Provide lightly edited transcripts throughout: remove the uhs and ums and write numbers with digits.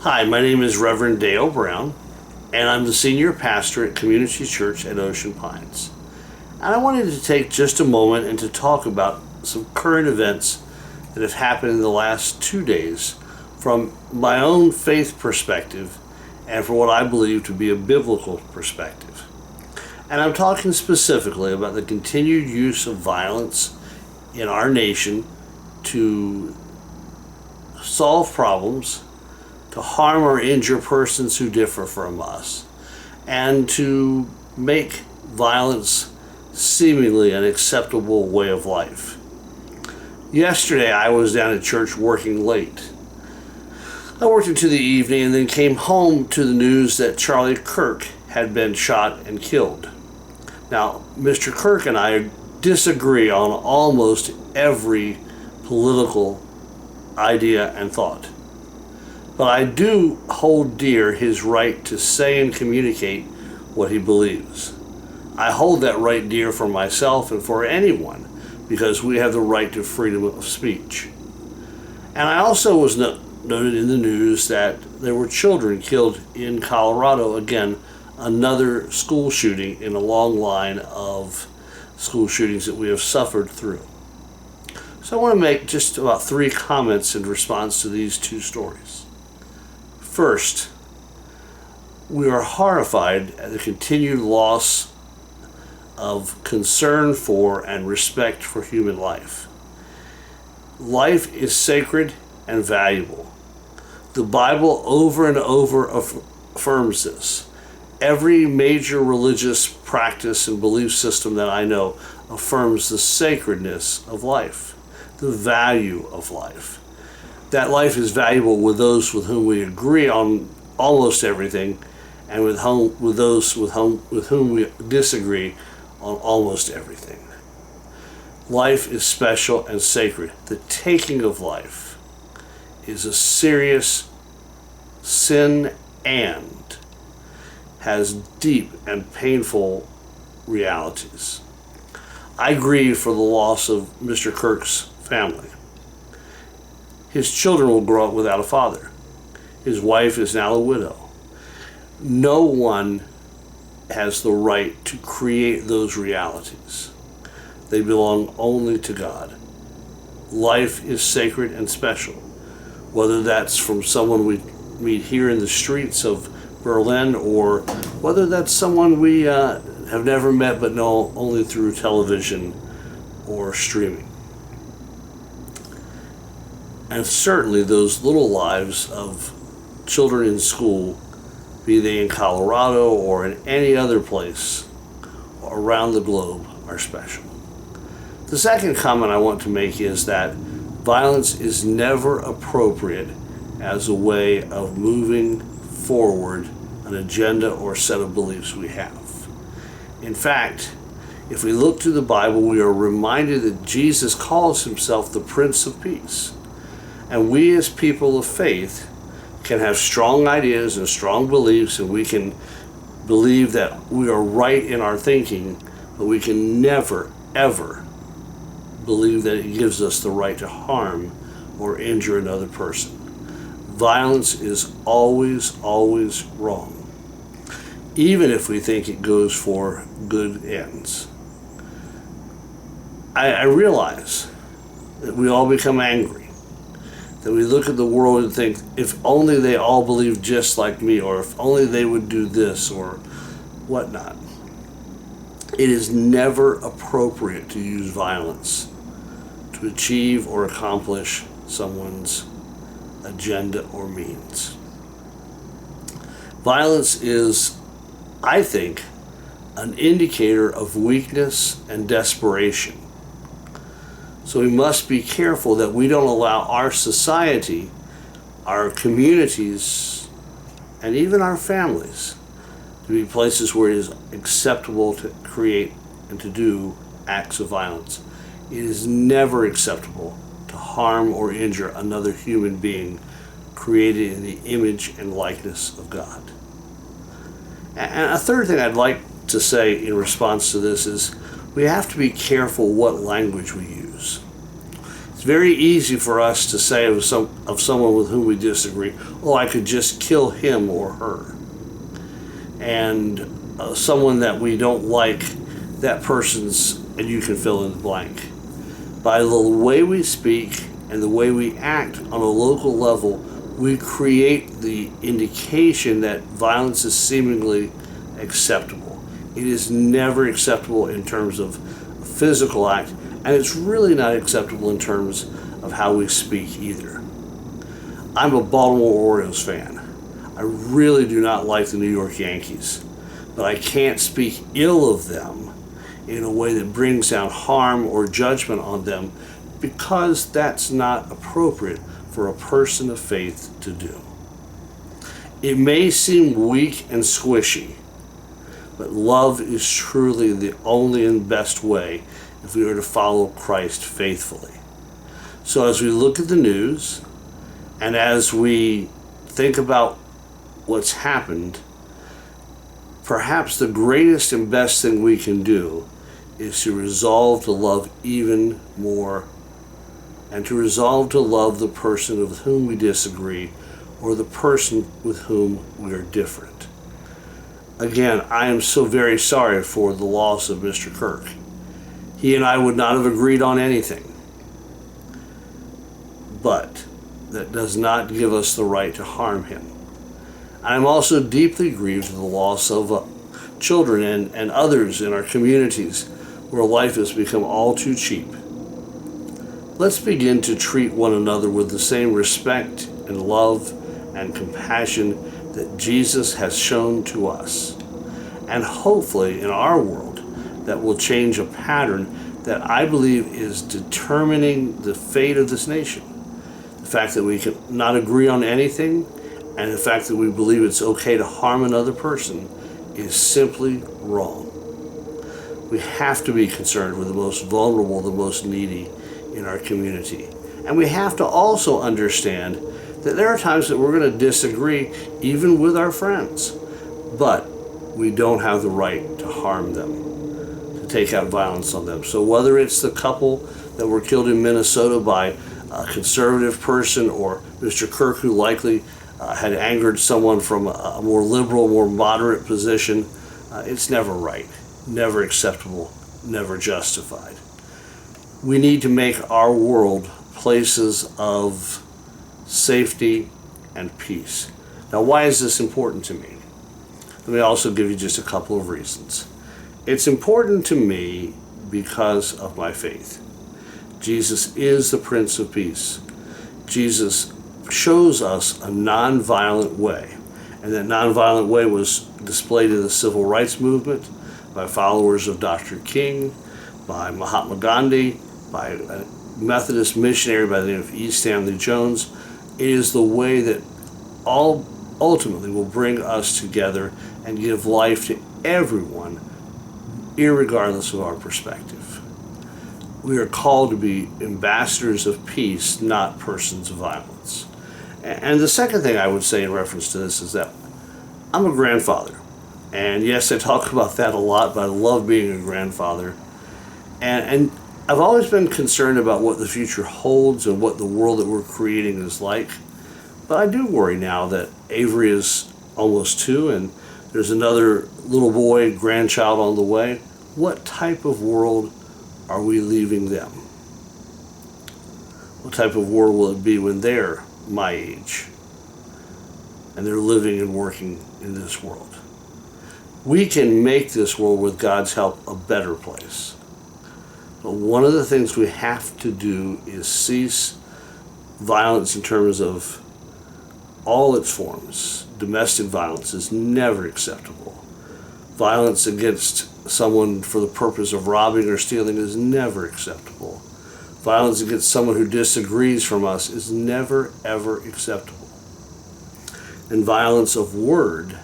Hi, my name is Reverend Dale Brown, and I'm the senior pastor at Community Church at Ocean Pines. And I wanted to take just a moment and to talk about some current events that have happened in the last 2 days from my own faith perspective and from what I believe to be a biblical perspective. And I'm talking specifically about the continued use of violence in our nation to solve problems, to harm or injure persons who differ from us, and to make violence seemingly an acceptable way of life. Yesterday I was down at church working late. I worked into the evening and then came home to the news that Charlie Kirk had been shot and killed. Now, Mr. Kirk and I disagree on almost every political idea and thought. But I do hold dear his right to say and communicate what he believes. I hold that right dear for myself and for anyone because we have the right to freedom of speech. And I also was noted in the news that there were children killed in Colorado. Again, another school shooting in a long line of school shootings that we have suffered through. So I want to make just about 3 comments in response to these 2 stories. First, we are horrified at the continued loss of concern for and respect for human life. Life is sacred and valuable. The Bible over and over affirms this. Every major religious practice and belief system that I know affirms the sacredness of life, the value of life. That life is valuable with those with whom we agree on almost everything, and with those with whom we disagree on almost everything. Life is special and sacred. The taking of life is a serious sin and has deep and painful realities. I grieve for the loss of Mr. Kirk's family. His children will grow up without a father. His wife is now a widow. No one has the right to create those realities. They belong only to God. Life is sacred and special, whether that's from someone we meet here in the streets of Berlin or whether that's someone we have never met but know only through television or streaming. And certainly those little lives of children in school, be they in Colorado or in any other place around the globe, are special. The second comment I want to make is that violence is never appropriate as a way of moving forward an agenda or set of beliefs we have. In fact, if we look to the Bible, we are reminded that Jesus calls himself the Prince of Peace. And we as people of faith can have strong ideas and strong beliefs, and we can believe that we are right in our thinking, but we can never, ever believe that it gives us the right to harm or injure another person. Violence is always, always wrong, even if we think it goes for good ends. I realize that we all become angry. That we look at the world and think, if only they all believed just like me, or if only they would do this, or whatnot. It is never appropriate to use violence to achieve or accomplish someone's agenda or means. Violence is, I think, an indicator of weakness and desperation. So we must be careful that we don't allow our society, our communities, and even our families to be places where it is acceptable to create and to do acts of violence. It is never acceptable to harm or injure another human being created in the image and likeness of God. And a third thing I'd like to say in response to this is we have to be careful what language we use. It's very easy for us to say of someone with whom we disagree, oh, I could just kill him or her. And someone that we don't like, that person's, and you can fill in the blank. By the way we speak and the way we act on a local level, we create the indication that violence is seemingly acceptable. It is never acceptable in terms of a physical act, and it's really not acceptable in terms of how we speak either. I'm a Baltimore Orioles fan. I really do not like the New York Yankees, but I can't speak ill of them in a way that brings down harm or judgment on them, because that's not appropriate for a person of faith to do. It may seem weak and squishy, but love is truly the only and best way if we are to follow Christ faithfully. So as we look at the news, and as we think about what's happened, perhaps the greatest and best thing we can do is to resolve to love even more, and to resolve to love the person with whom we disagree, or the person with whom we are different. Again, I am so very sorry for the loss of Mr. Kirk. He and I would not have agreed on anything. But that does not give us the right to harm him. I am also deeply grieved at the loss of children and others in our communities where life has become all too cheap. Let's begin to treat one another with the same respect and love and compassion that Jesus has shown to us. And hopefully in our world, that will change a pattern that I believe is determining the fate of this nation. The fact that we can not agree on anything, and the fact that we believe it's okay to harm another person, is simply wrong. We have to be concerned with the most vulnerable, the most needy in our community. And we have to also understand that there are times that we're going to disagree even with our friends, but we don't have the right to harm them, to take out violence on them. So whether it's the couple that were killed in Minnesota by a conservative person, or Mr. Kirk, who likely had angered someone from a more liberal, more moderate position, it's never right, never acceptable, never justified. We need to make our world places of safety and peace. Now, why is this important to me? Let me also give you just a couple of reasons. It's important to me because of my faith. Jesus is the Prince of Peace. Jesus shows us a nonviolent way, and that nonviolent way was displayed in the civil rights movement by followers of Dr. King, by Mahatma Gandhi, by a Methodist missionary by the name of E. Stanley Jones. It is the way that all ultimately will bring us together and give life to everyone, irregardless of our perspective. We are called to be ambassadors of peace, not persons of violence. And the second thing I would say in reference to this is that I'm a grandfather. And yes, I talk about that a lot, but I love being a grandfather. And I've always been concerned about what the future holds and what the world that we're creating is like. But I do worry now that Avery is almost 2 and there's another little boy, grandchild on the way. What type of world are we leaving them? What type of world will it be when they're my age and they're living and working in this world? We can make this world, with God's help, a better place. But one of the things we have to do is cease violence in terms of all its forms. Domestic violence is never acceptable. Violence against someone for the purpose of robbing or stealing is never acceptable. Violence against someone who disagrees from us is never, ever acceptable. And violence of word,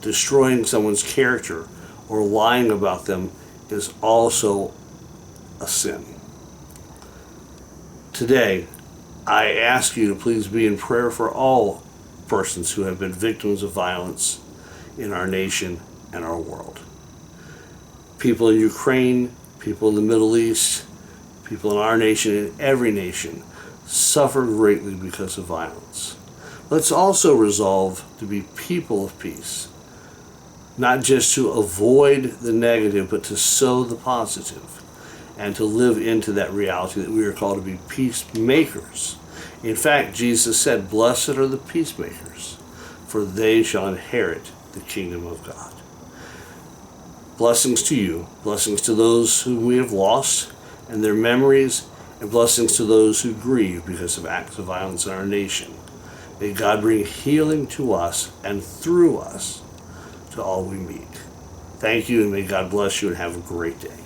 destroying someone's character or lying about them, is also a sin. Today, I ask you to please be in prayer for all persons who have been victims of violence in our nation and our world. People in Ukraine, people in the Middle East, People in our nation and every nation suffer greatly because of violence. Let's also resolve to be people of peace, not just to avoid the negative, but to sow the positive and to live into that reality that we are called to be peacemakers. In fact, Jesus said, "Blessed are the peacemakers, for they shall inherit the kingdom of God." Blessings to you, blessings to those whom we have lost and their memories, and blessings to those who grieve because of acts of violence in our nation. May God bring healing to us and through us to all we meet. Thank you, and may God bless you, and have a great day.